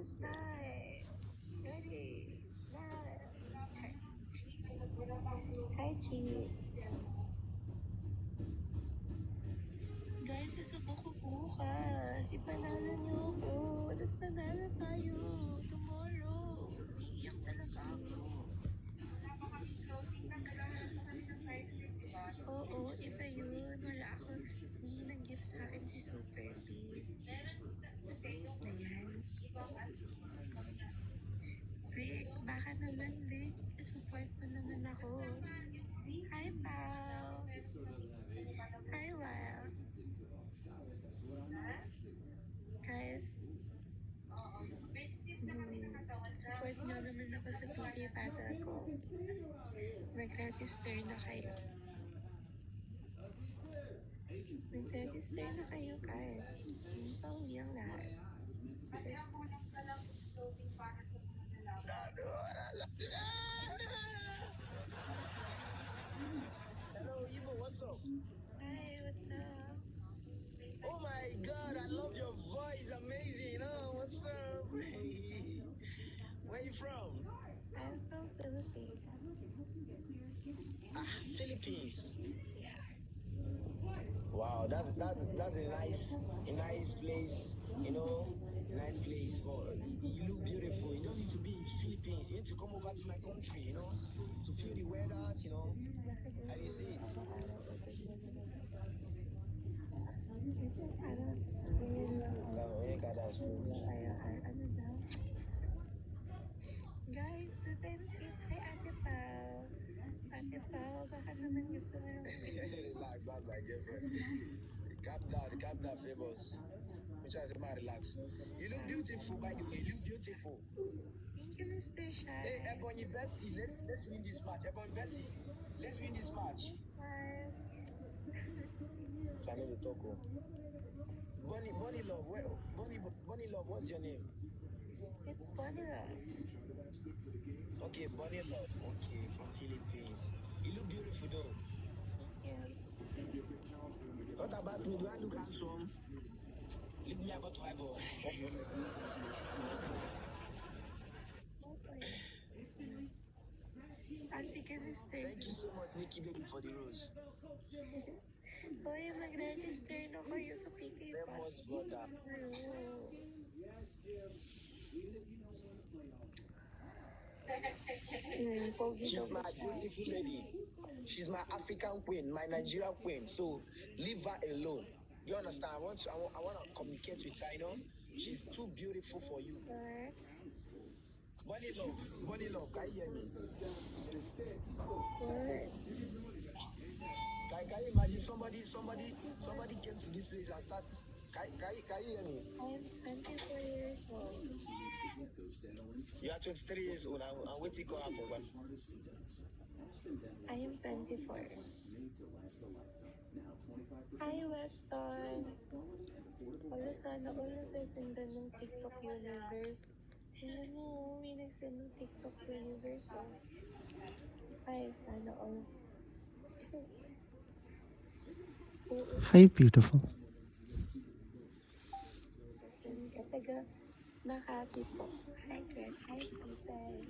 Start. Ready. Start. Hi, Chi. Guys, sasabok ko bukas. Ipanalo niyo ako. At panalo tayo. Tomorrow. Umiiyak talaga ako. Oo, iba yun. Wala ako. Hindi nag-gift sa akin si Super B. Ayan. Vic, baka naman, Vic. Support mo naman ako. Hi, Pao. Hi, Wild. Guys, support nyo naman ako sa PK Battle ko. Mag-register na kayo. Mag-register na kayo, guys. Hindi pa uwi ang lahat. Kasi ang kulang ka lang is clothing para sa mga lalaki. Hello, Ivo, what's up? Hi, what's up? Oh my god, I love your voice, amazing. Oh, what's up? Where you from? I'm from Philippines. Philippines. Wow, that's a nice place, you know, nice place. But you look beautiful. You don't need to be in Philippines. You need to come over to my country, you know, to feel the weather, you know. How do you see it? Guys, 2 times hit kay Ate Pao. Ate Pao, baka naman gusto mo yung... Relax, that's my girlfriend. Calm down, famous. Which I say, man, relax. You look beautiful, by the way. You look beautiful. Thank you, Mr. Shai. Hey, Ebony Bestie, let's win this match. Ebony Bestie, let's win this match. Yes. Channel Toko. Bonnie Love, Bonnie Love, what's your name? It's Bonilla. Okay, Bonnie Love. Okay, from Philippines. You look beautiful though. Thank you. What about me? Do I look handsome? Look me, I got to eyeball. Sige, Mr. Thank you so much, Nikki Baby, for the rose. Hoy, mag-register na kayo sa PK Famous brother. Pogi She's daw my siya. beautiful lady. She's my African queen, my Nigerian queen. So leave her alone. You understand? I want to communicate with her. You know, she's too beautiful for you. Sure. Bonnie Love, can you hear me? What? Can you imagine somebody came to this place and start? Can you hear me? I am 24 years old. You are 23 years old. I'm waiting to happen. I am 24. Hi, Weston. Wala sana all nasasendan ng TikTok universe. Tingnan mo, may nagsend ng TikTok universe. Oh. Hi, sana all. Hi, beautiful. Send sa taga Makati po. Hi, Greg. Hi, Stephen.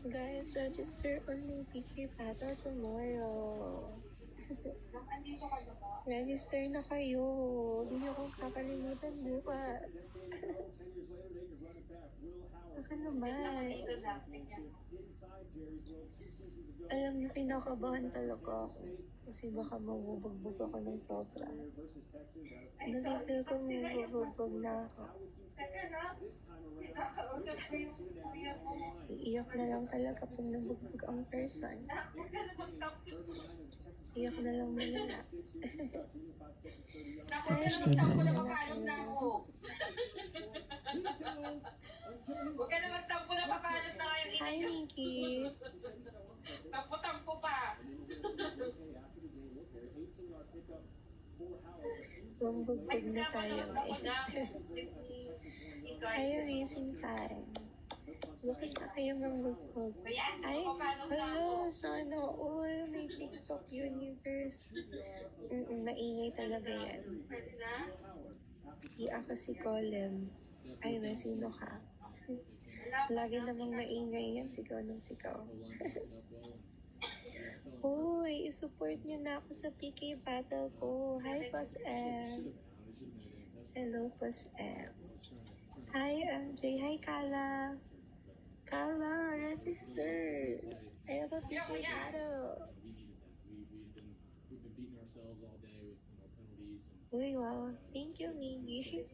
Guys, register on my PK Battle tomorrow. Andito ka ba? Register na kayo. Hindi niyo akong kakalimutan bukas. Baka naman. Alam niyo, pinakabahan talaga ako. Kasi baka mabubugbog ako ng sobra. Nalipil ko mabubugbog na ako. Saka na, kinakausap ko yung kuya ko. Iiyak na lang talaga pag nabugbog ang person. Huwag ka na magtampo. Iyak na lang malala. Naku, huwag ka na magtampo na papalong na ako. Huwag ka na magtampo na papalong na kayong Hi, ina. Nikki. Tampo-tampo pa. Bumbog na tayo eh. Hi, Racing Time. Bukas na kayo mangbubog. Ay, hello, sana all. May TikTok universe. Maingay talaga yan. Pwede na? Di ako si Colin. Ay, na, sino ka? Lagi namang maingay yan, sigaw ng sigaw. Uy, isupport niyo na ako sa PK Battle ko. Hi, Boss M. Hello, Boss M. Hi, MJ. Hi, Kala. Kala, register. I have a PK Battle. Uy, wow. Thank you, Miggy.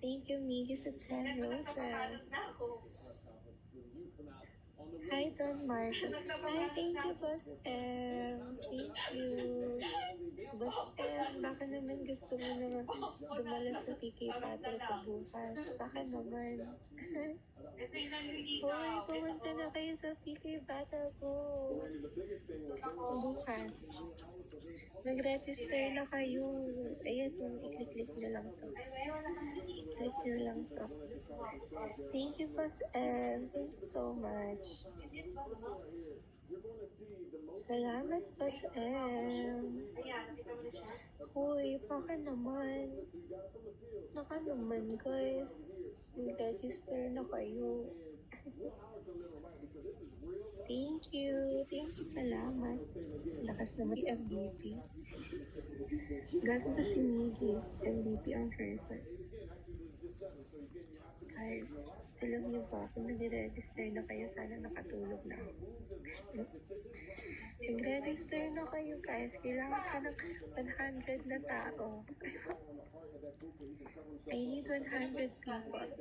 Thank you, Miggy, sa 10 roses. na ako. Hi, Don Marco. Hi, thank you, Boss M. Thank you. Boss M, baka naman gusto mo naman dumala sa PK Battle ko bukas. Baka naman. Ito yung naliligaw. Hoy, pumunta na kayo sa PK Battle ko. Bukas. Mag-register na kayo. Ayan, i-click nyo lang to. I-click nyo lang to. Thank you, Boss M. Thank you so much. Salamat, Boss M. Hoy, baka naman. Baka naman, guys. Mag-register na kayo. Thank you. Thank you, salamat. Lakas naman yung MVP. Gago ba si Miggy? MVP ang person. Guys, alam niyo ba, kung nag-register na kayo, sana nakatulog na ako. Nag-register na kayo, guys. Kailangan ka ng 100 na tao. I need 100 people.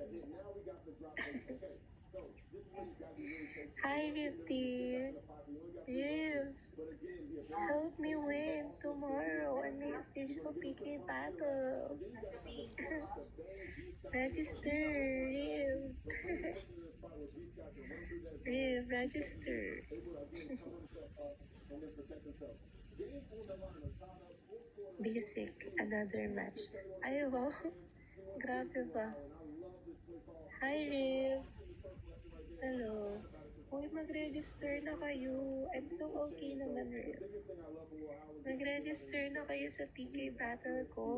Hi, Rifty. Riv, help me win tomorrow on my official PK battle. Register, Riv. Riv, register. Basic, another match. Ay, wow. Grabe ba? Hi, Riv. Hello. Uy, mag-register na kayo. I'm so okay naman, Riv. Mag-register na kayo sa PK battle ko.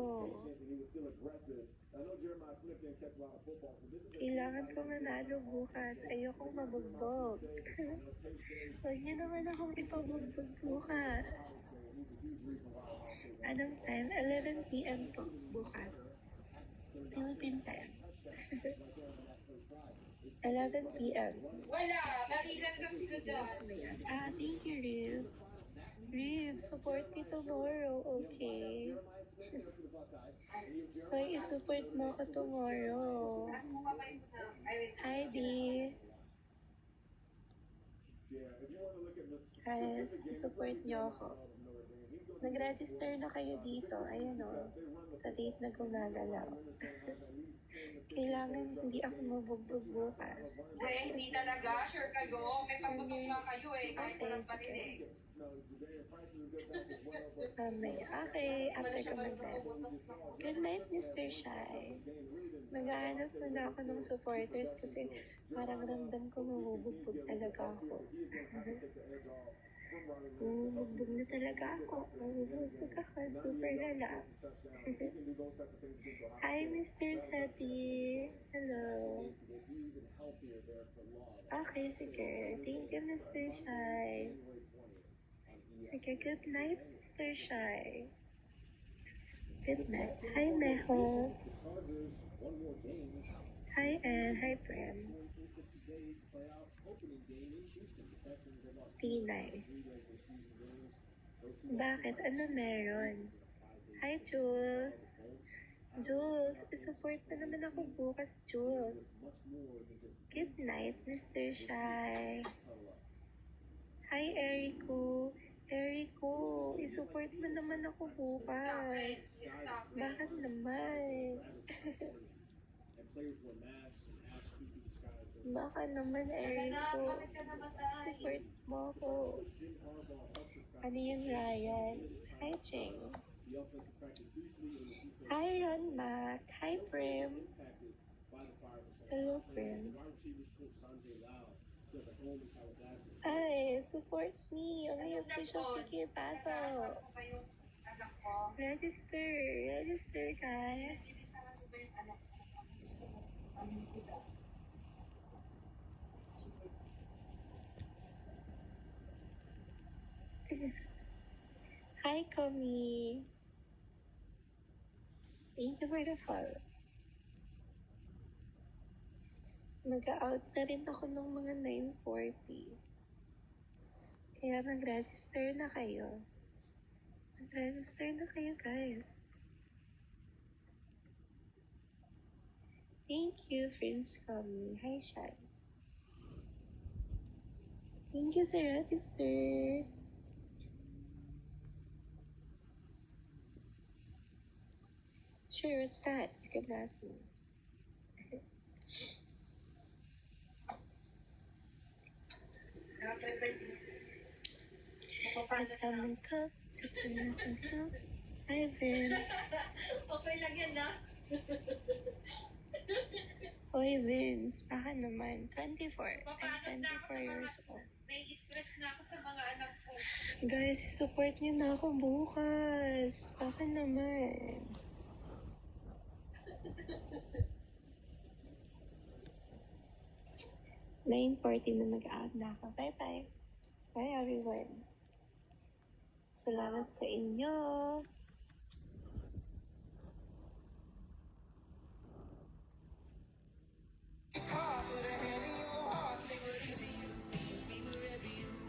Kailangan ko manalo bukas. Ayokong mabugbog. Huwag niyo naman akong ipabugbog bukas. Anong time? 11 p.m. po bukas. Philippine time. 11 p.m. Wala! Nailan lang sila dyan. Thank you, Riv. Riv, support me tomorrow, okay? Hoy, isupport mo ako tomorrow. Taas mo kamay mo na. Ay, wait. Hi, D. Guys, support niyo ako. Nag-register na kayo dito. Ayan o. Sa date na gumagalaw. Kailangan hindi ako mabugbog bukas. Hindi talaga. Sure kayo. May paputok nga kayo eh. Kahit Okay, walang sige. paninig. Mamaya. Okay, after ko mag-demo. Good night, Mr. Shy. Maghahanap na ako ng supporters kasi parang ramdam ko mabubugbog talaga ako. Mabubugbog na talaga ako. Mabubugbog ako. Super lala. Hi, Mr. Seti. Hello. Okay, sige. Thank you, Mr. Shy. Sige, good night, Mr. Shy. Good night. Hi, Meho. Hi, Ann. Hi, Prem. Tinay. Bakit? Ano meron? Hi, Jules. Jules, isupport mo naman ako bukas, Jules. Good night, Mr. Shy. Hi, Erico. Erico, isupport mo naman ako bukas. Bakit naman? Baka naman, Erico. Support mo ako. Ano yun, Ryan? Hi, Cheng. Hi, Ron Mac. Hi, Prim. Hello, friend. Ay, support me on the official PK Paso. Ano ba yung anak ko? Register. Register, guys. Bibitaran mo ba yung anak ko? Gusto mo, ano kita? Hi, Komi. Thank you for the follow. Mag-out na rin ako ng mga 9:40. Kaya nag-register na kayo. Nag-register na kayo, guys. Thank you, Prince Komi. Hi, Shai. Thank you sa register. Sure, what's that? You can ask me. Nagsam ng cup, tutum na sasap. Hi, Vince. Okay lang yan, na. Hoy, Vince, baka naman. 24. I'm 24 years old. Nai-stress na ako sa mga anak ko. Guys, support niyo na ako bukas. Baka naman. (9:40) na mag-out na ako. Bye-bye. Bye, everyone. Salamat sa inyo.